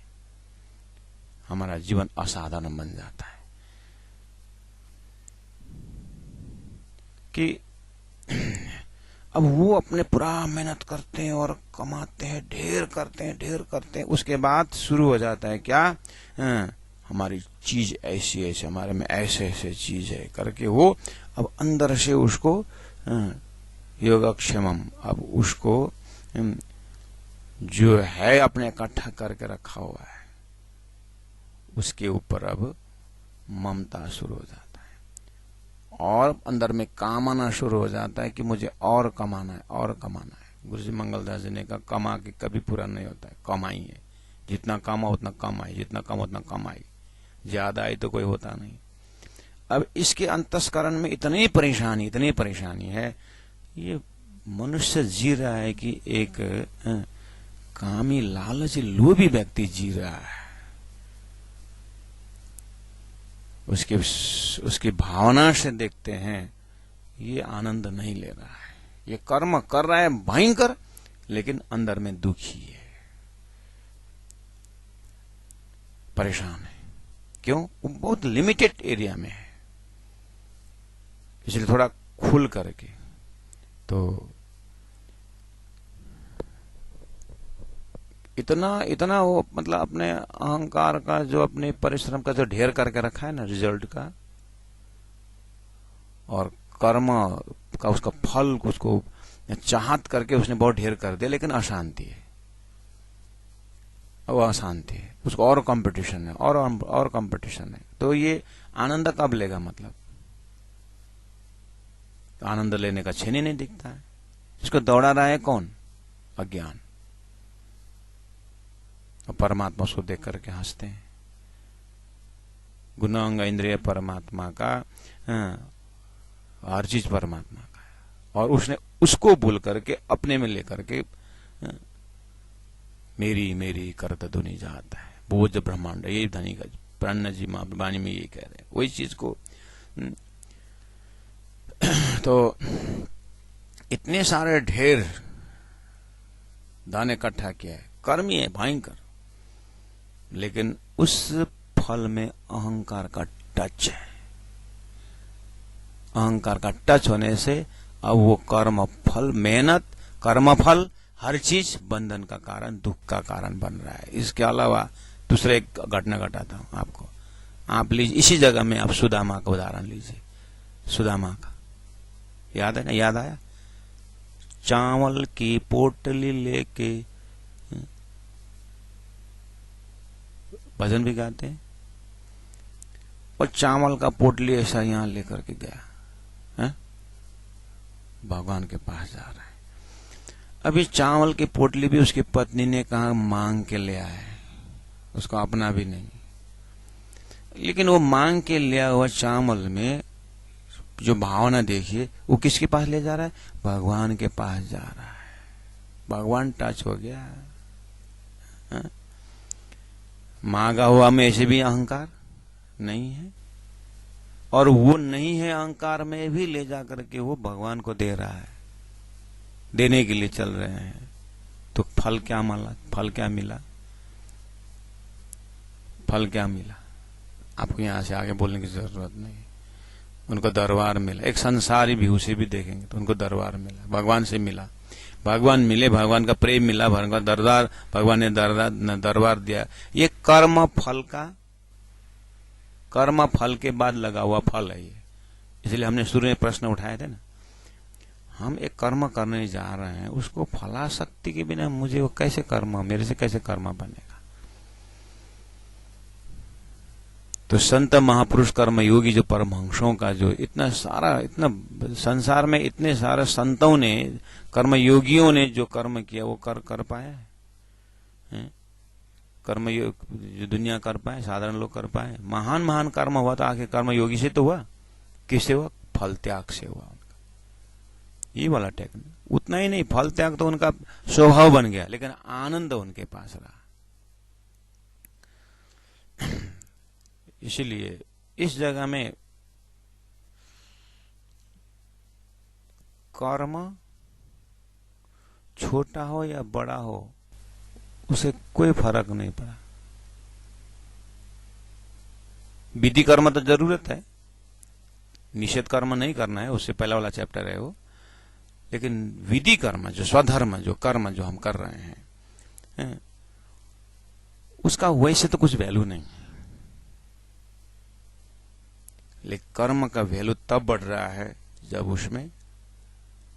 हमारा जीवन असाधारण बन जाता है कि अब वो अपने पूरा मेहनत करते हैं और कमाते हैं, ढेर करते हैं, उसके बाद शुरू हो जाता है क्या, हमारी चीज ऐसी ऐसी, हमारे में ऐसे ऐसे चीज है करके वो अब अंदर से उसको योगक्षेमम, अब उसको जो है अपने इकट्ठा करके रखा हुआ है, उसके ऊपर अब ममता शुरू हो जाता है, और अंदर में काम आना शुरू हो जाता है कि मुझे और कमाना है, और कमाना है। गुरु जी मंगलदास जी ने कहा, कमा के कभी पूरा नहीं होता है, कमाई है, जितना कमा उतना कमाई, जितना कमा उतना कमाई, ज्यादा आई तो कोई होता नहीं। अब इसके अंतस्करण में इतनी परेशानी है, ये मनुष्य जी रहा है कि एक कामी लालची लोभी व्यक्ति जी रहा है। उसकी भावना से देखते हैं, ये आनंद नहीं ले रहा है, ये कर्म कर रहा है भयंकर, लेकिन अंदर में दुखी है, परेशान है। क्यों? वो बहुत लिमिटेड एरिया में है, इसलिए थोड़ा खुल करके तो इतना वो मतलब अपने अहंकार का, जो अपने परिश्रम का जो ढेर करके रखा है ना रिजल्ट का, और कर्म का उसका फल उसको चाहत करके उसने बहुत ढेर कर दिया, लेकिन अशांति है। वो अशांति है, उसको और कंपटीशन है और कंपटीशन है। तो ये आनंद कब लेगा? मतलब तो आनंद लेने का क्षण ही नहीं दिखता है। इसको दौड़ा रहा है कौन? अज्ञान। और परमात्मा उसको देख करके हंसते हैं। गुणांग इंद्रिय परमात्मा का, हर चीज परमात्मा का है, और उसने उसको भूल करके अपने में लेकर के मेरी मेरी करत धुनि जाता है, बोझ ब्रह्मांड, यही धनी का प्राण जी मां वाणी में यही कह रहे हैं, वही चीज को। तो इतने सारे ढेर दान इकट्ठा किया है, कर्म ही है भयंकर, लेकिन उस फल में अहंकार का टच है। अहंकार का टच होने से अब वो कर्म फल, मेहनत, कर्म फल, हर चीज बंधन का कारण, दुख का कारण बन रहा है। इसके अलावा दूसरे एक घटना घटाता हूं आपको। आप लीजिए, इसी जगह में आप सुदामा का उदाहरण लीजिए। सुदामा का याद है ना? याद आया? चावल की पोटली लेके भजन भी गाते हैं, और चावल का पोटली ऐसा यहां लेकर के गया है, भगवान के पास जा रहा है। अभी चावल की पोटली भी उसकी पत्नी ने कहा मांग के ले आया है, उसको अपना भी नहीं। लेकिन वो मांग के लिया हुआ चावल में जो भावना देखिए, वो किसके पास ले जा रहा है? भगवान के पास जा रहा है। भगवान टच हो गया है? मांगा हुआ में ऐसे भी अहंकार नहीं है, और वो नहीं है अहंकार में भी ले जा करके वो भगवान को दे रहा है, देने के लिए चल रहे हैं। तो फल क्या मिला? फल क्या मिला? फल क्या मिला? आपको यहां से आगे बोलने की जरूरत नहीं। उनको दरबार मिला, एक संसारी भी उसे भी देखेंगे तो उनको दरबार मिला, भगवान से मिला, भगवान मिले, भगवान का प्रेम मिला, भगवान का दरबार, भगवान ने दरबार दिया। ये कर्म फल का, कर्म फल के बाद लगा हुआ फल है ये। इसलिए हमने शुरू में प्रश्न उठाए थे ना, हम एक कर्म करने जा रहे हैं, उसको फलाशक्ति के बिना मुझे वो कैसे कर्म, मेरे से कैसे कर्म बनेगा? तो संत महापुरुष कर्म योगी जो परमहंसों का जो इतना सारा, इतना संसार में इतने सारे संतों ने, कर्म योगियों ने जो कर्म किया वो कर पाया है? कर्म जो दुनिया कर पाए, साधारण लोग कर पाए? महान महान कर्म हुआ तो आखिर कर्म योगी से तो हुआ, किससे हुआ? फल त्याग से हुआ उनका। ये वाला टेक्निक। उतना ही नहीं, फल त्याग तो उनका स्वभाव बन गया, लेकिन आनंद उनके पास रहा। इसलिए इस जगह में कर्म छोटा हो या बड़ा हो, उसे कोई फर्क नहीं पड़ा। विधि कर्म तो जरूरत है, निषेध कर्म नहीं करना है, उससे पहला वाला चैप्टर है वो। लेकिन विधि कर्म, जो स्वधर्म, जो कर्म जो हम कर रहे हैं, उसका वैसे तो कुछ वैल्यू नहीं है, लेकिन कर्म का वैल्यू तब बढ़ रहा है जब उसमें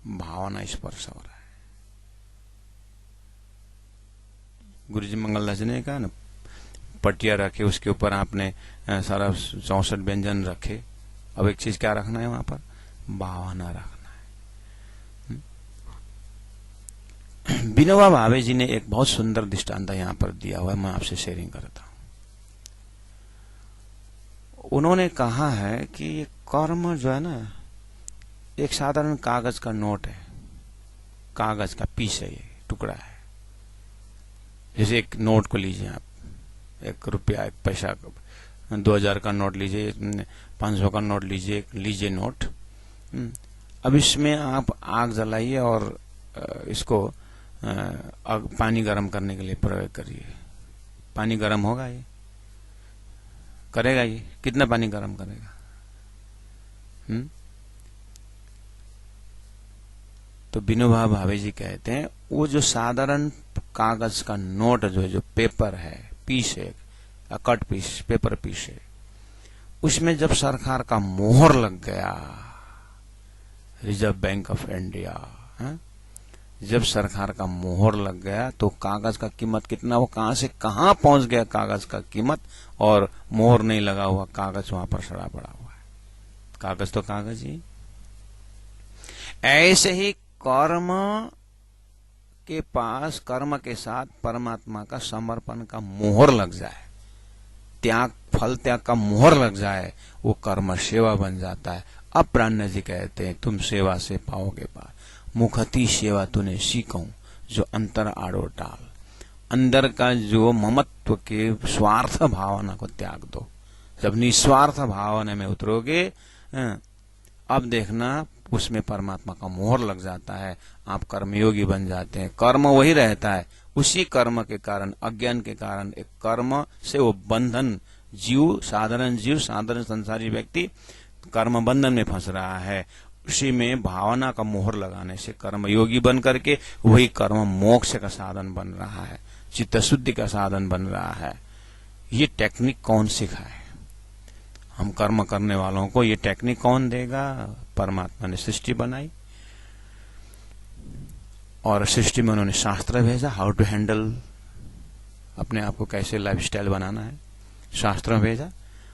भावना स्पर्श हो रहा है। गुरुजी मंगलदास जी ने कहा ना, पटिया रखे, उसके ऊपर आपने सारा 64 व्यंजन रखे, अब एक चीज क्या रखना है वहां पर? भावना रखना है। विनोबा भावे जी ने एक बहुत सुंदर दृष्टांत यहां पर दिया हुआ है, मैं आपसे शेयरिंग करता हूं। उन्होंने कहा है कि ये कर्म जो है ना, एक साधारण कागज का नोट है, कागज का पीस है, ये टुकड़ा है। जैसे एक नोट को लीजिए आप, 1 रुपया, 1 पैसा, 2000 का नोट लीजिए, 500 का नोट लीजिए नोट। अब इसमें आप आग जलाइए और इसको पानी गर्म करने के लिए प्रयोग करिए। पानी गर्म होगा? ये करेगा? ये कितना पानी गर्म करेगा? तो विनोबा भावे जी कहते हैं, वो जो साधारण कागज का नोट जो है, जो पेपर है, पीस है, कट पीस, पेपर पीस है, उसमें जब सरकार का मोहर लग गया, रिजर्व बैंक ऑफ इंडिया, जब सरकार का मोहर लग गया तो कागज का कीमत कितना, वो कहां से कहां पहुंच गया कागज का कीमत, और मोहर नहीं लगा हुआ कागज वहां पर सड़ा पड़ा हुआ है। कागज तो कागज ही। ऐसे ही कर्म के पास, कर्म के साथ परमात्मा का समर्पण का मोहर लग जाए, त्याग, फल त्याग का मोहर लग जाए, वो कर्म सेवा बन जाता है। अब प्राण जी कहते हैं तुम सेवा से पाओगे पार। मुखती सेवा तूने सीखूं जो अंतर आड़ो टाल। अंदर का जो ममत्व के स्वार्थ भावना को त्याग दो। जब निस्वार्थ भावना में उतरोगे, अब देखना उसमें परमात्मा का मोहर लग जाता है, आप कर्मयोगी बन जाते हैं। कर्म वही रहता है, उसी कर्म के कारण, अज्ञान के कारण, एक कर्म से वो बंधन, साधारण जीव, साधारण संसारी व्यक्ति कर्म बंधन में फंस रहा है। उसी में भावना का मोहर लगाने से कर्मयोगी बन करके वही कर्म मोक्ष का साधन बन रहा है, चित्त शुद्धि का साधन बन रहा है। ये टेक्निक कौन सिखाए? हम कर्म करने वालों को ये टेक्निक कौन देगा? परमात्मा ने सृष्टि बनाई, और सृष्टि में उन्होंने शास्त्र भेजा, हाउ टू हैंडल, अपने आप को कैसे लाइफस्टाइल बनाना है, शास्त्र भेजा।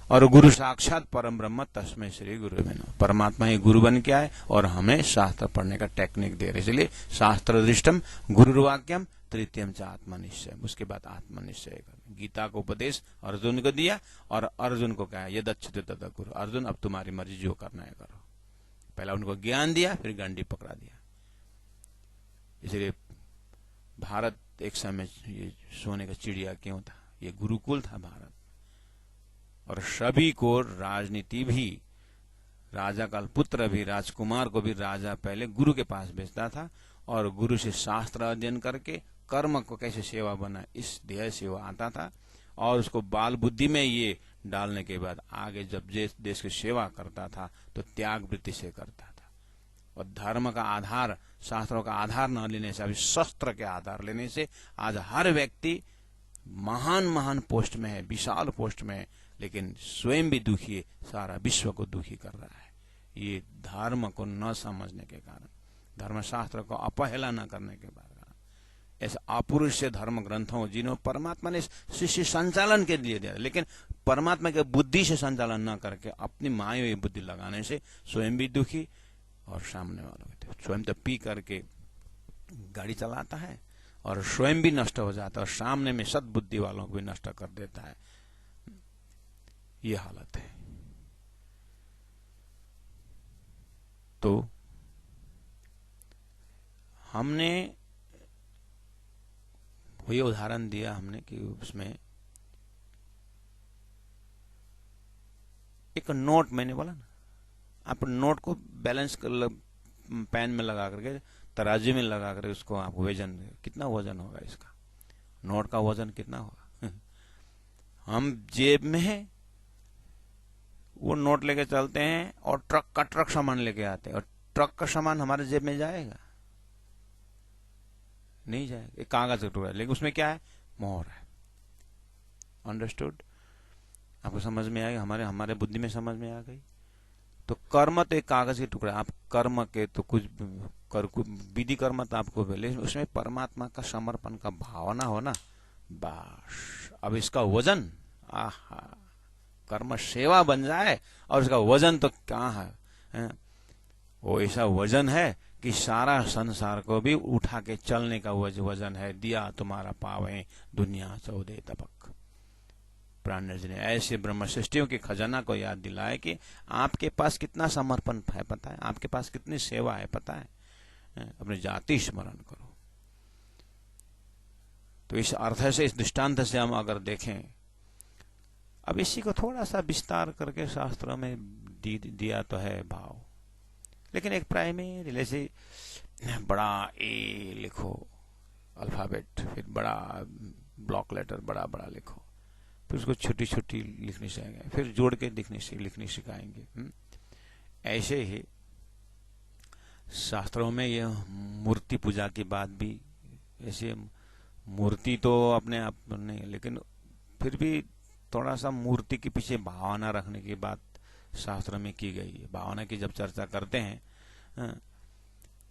और गुरु साक्षात परम ब्रह्म तस्मै श्री गुरु नमः। परमात्मा ही गुरु बन के आए और हमें शास्त्र पढ़ने का टेक्निक दे रहे। इसलिए शास्त्र दृष्टम गुरुर्वाक्यम तृतीयम च आत्मनिश्चय, उसके बाद आत्मनिश्चय कर। गीता को उपदेश अर्जुन को दिया और अर्जुन को कहा यद अच्छते तद कुरु, अर्जुन अब तुम्हारी मर्जी जो करना है करो। पहला उनको ज्ञान दिया, फिर गंडी पकड़ा दिया। इसलिए भारत एक समय ये सोने का चिड़िया क्यों था? ये गुरुकुल था भारत, और सभी को राजनीति भी, राजा का पुत्र भी, राजकुमार को भी राजा पहले गुरु के पास भेजता था, और गुरु से शास्त्र अध्ययन करके कर्म को कैसे सेवा बनाए इस ध्येय से वो आता था। और उसको बाल बुद्धि में ये डालने के बाद आगे जब देश की सेवा करता था तो त्याग वृत्ति से करता था। और धर्म का आधार, शास्त्रों का आधार न लेने से, अभी शस्त्र के आधार लेने से आज हर व्यक्ति महान महान पोस्ट में है, विशाल पोस्ट में है, लेकिन स्वयं भी दुखी है, सारा विश्व को दुखी कर रहा है। ये धर्म को न समझने के कारण, धर्मशास्त्र को अपहेला न करने के कारण, ऐसे अपुरुष से धर्म ग्रंथों जिन्होंने परमात्मा ने शिष्य संचालन के लिए दिया, लेकिन परमात्मा के बुद्धि से संचालन न करके अपनी मायावी बुद्धि लगाने से स्वयं भी दुखी और सामने वालों को, स्वयं तो पी करके गाड़ी चलाता है और स्वयं भी नष्ट हो जाता है और सामने में सद्बुद्धि वालों को भी नष्ट कर देता है। ये हालत है। तो हमने वही उदाहरण दिया हमने कि उसमें एक नोट, मैंने बोला ना, आप नोट को बैलेंस कर, पेन में लगा करके, तराजू में लगा करके उसको आप वजन, कितना वजन होगा इसका, नोट का वजन कितना होगा? हम जेब में है वो नोट लेके चलते हैं और ट्रक का ट्रक सामान लेके आते हैं, और ट्रक का सामान हमारे जेब में जाएगा? नहीं जाएगा। एक कागज का टुकड़ा, लेकिन उसमें क्या है? मोहर है। अंडरस्टूड? आपको समझ में आएगा? हमारे बुद्धि में समझ में आ गई। तो कर्म तो एक कागज के टुकड़ा, आप कर्म के तो कुछ विधि कर्म तो आपको लेकिन उसमें परमात्मा का समर्पण का भावना हो ना, बस। अब इसका वजन, आहा, कर्म सेवा बन जाए और उसका वजन तो क्या है? वो ऐसा वजन है कि सारा संसार को भी उठा के चलने का वजन है। दिया तुम्हारा पावे दुनिया 14 तबक। प्राण जी ने ऐसे ब्रह्म सृष्टियों के खजाना को याद दिलाया कि आपके पास कितना समर्पण है पता है, आपके पास कितनी सेवा है पता है। अपनी जाति स्मरण करो। तो इस अर्थ से, इस दृष्टांत से हम अगर देखें, अब इसी को थोड़ा सा विस्तार करके शास्त्रों में दिया तो है भाव, लेकिन एक प्राइमरी, जैसे बड़ा ए लिखो अल्फाबेट, फिर बड़ा ब्लॉक लेटर बड़ा बड़ा लिखो, फिर उसको छोटी छोटी लिखनी सिखाएंगे, फिर जोड़ के लिखनी सिखाएंगे। ऐसे ही शास्त्रों में ये मूर्ति पूजा की बात भी, ऐसे मूर्ति तो अपने आप नहीं, लेकिन फिर भी थोड़ा सा मूर्ति के पीछे भावना रखने की बात शास्त्र में की गई है। भावना की जब चर्चा करते हैं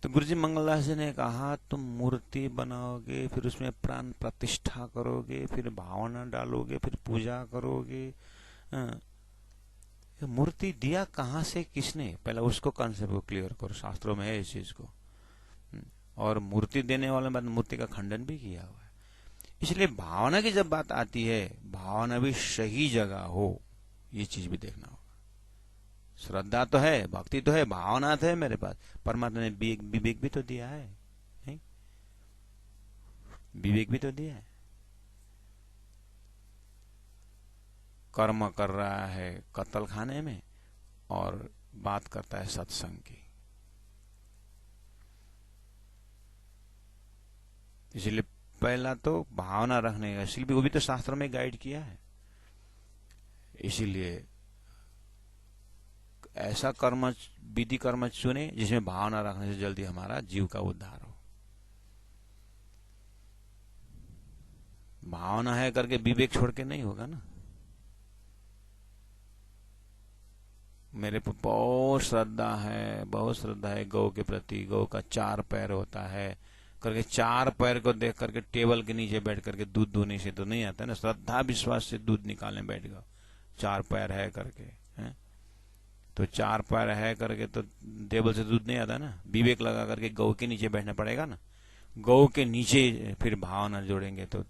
तो गुरुजी मंगलदास जी ने कहा तुम मूर्ति बनाओगे, फिर उसमें प्राण प्रतिष्ठा करोगे, फिर भावना डालोगे, फिर पूजा करोगे। हाँ, मूर्ति दिया कहाँ से, किसने? पहले उसको कॉन्सेप्ट को क्लियर करो, शास्त्रों में है इस चीज को। और मूर्ति देने वाले बाद मूर्ति का खंडन भी किया हुआ है। इसलिए भावना की जब बात आती है, भावना भी सही जगह हो, ये चीज भी देखना होगा। श्रद्धा तो है, भक्ति तो है, भावना तो है मेरे पास, परमात्मा ने विवेक भी तो दिया है, नहीं? विवेक भी तो दिया है। कर्म कर रहा है कत्ल खाने में और बात करता है सत्संग की। इसलिए पहला तो भावना रखने का, इसलिए वो भी तो शास्त्र में गाइड किया है। इसीलिए ऐसा कर्म, विधि कर्म चुने जिसमें भावना रखने से जल्दी हमारा जीव का उद्धार हो। भावना है करके विवेक छोड़ के नहीं होगा ना। मेरे पर बहुत श्रद्धा है, बहुत श्रद्धा है गौ के प्रति, गौ का 4 पैर होता है करके 4 पैर को देख करके टेबल के नीचे बैठ करके दूध दूने से तो नहीं आता ना। श्रद्धा विश्वास से दूध निकालने बैठ गया, 4 पैर है करके, है? तो 4 पैर है करके तो टेबल से दूध नहीं आता ना। विवेक लगा करके गौ के नीचे बैठना पड़ेगा ना। गौ के नीचे फिर भावना जोड़ेंगे तो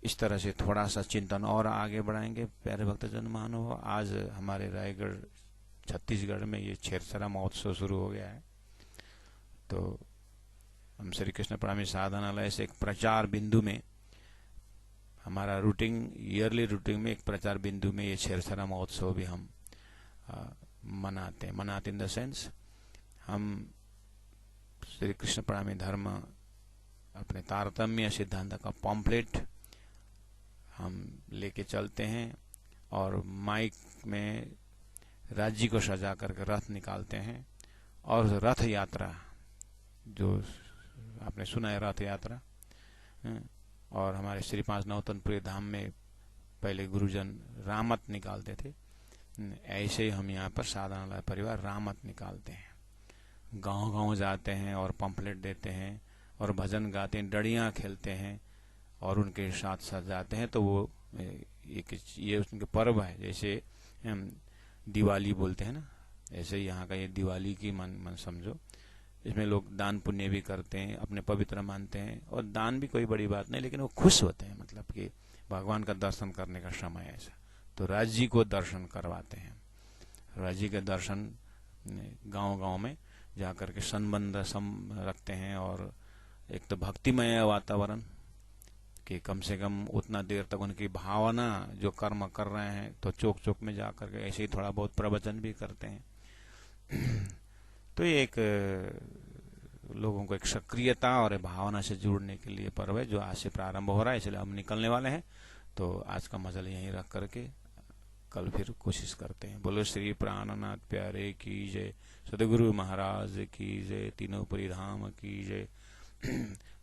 इस तरह से थोड़ा सा चिंतन और आगे बढ़ाएंगे। प्यारे भक्तजन महानुभाव, आज हमारे रायगढ़ छत्तीसगढ़ में ये छेरछेरा महोत्सव शुरू हो गया है। तो हम श्री कृष्ण प्रेमी साधनालय से एक प्रचार बिंदु में, हमारा रूटीन, ईयरली रूटीन में एक प्रचार बिंदु में ये छेरछेरा महोत्सव भी हम मनाते हैं। मनाते इन द सेंस, हम श्री कृष्ण प्रेमी धर्म अपने तारतम्य सिद्धांत का पॉम्पलेट हम लेके चलते हैं और माइक में राज्य को सजा करके रथ निकालते हैं। और रथ यात्रा, जो आपने सुना है रथ यात्रा, और हमारे श्री 5 नौतनपुरी धाम में पहले गुरुजन रामत निकालते थे, ऐसे ही हम यहाँ पर साधनालय परिवार रामत निकालते हैं। गांव-गांव जाते हैं और पंपलेट देते हैं और भजन गाते हैं, डड़ियां खेलते हैं और उनके साथ साथ जाते हैं। तो वो एक ये उनके पर्व है, जैसे दिवाली बोलते हैं ना, ऐसे ही यहाँ का ये दिवाली की मन समझो। इसमें लोग दान पुण्य भी करते हैं, अपने पवित्र मानते हैं, और दान भी कोई बड़ी बात नहीं, लेकिन वो खुश होते हैं, मतलब कि भगवान का दर्शन करने का समय है ऐसा। तो राज्य को दर्शन करवाते हैं। राज्य के दर्शन गांव-गांव में जाकर के संबंध रखते हैं, और एक तो भक्तिमय वातावरण कि कम से कम उतना देर तक उनकी भावना जो कर्म कर रहे हैं, तो चौक चौक में जाकर के ऐसे ही थोड़ा बहुत प्रवचन भी करते हैं। तो ये एक लोगों को एक सक्रियता और भावना से जुड़ने के लिए पर्व है, जो आज से प्रारंभ हो रहा है। इसलिए हम निकलने वाले हैं, तो आज का मजल यहीं रख करके कल फिर कोशिश करते हैं। बोलो श्री प्राणनाथ प्यारे की जय, सदगुरु महाराज की जय, तीनों परिधाम की जय,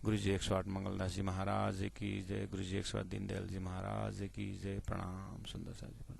गुरु जी 108 मंगलदास जी महाराज की जय, गुरु जी 108 दीनदयाल जी महाराज की जय। प्रणाम सुंदर सा जी।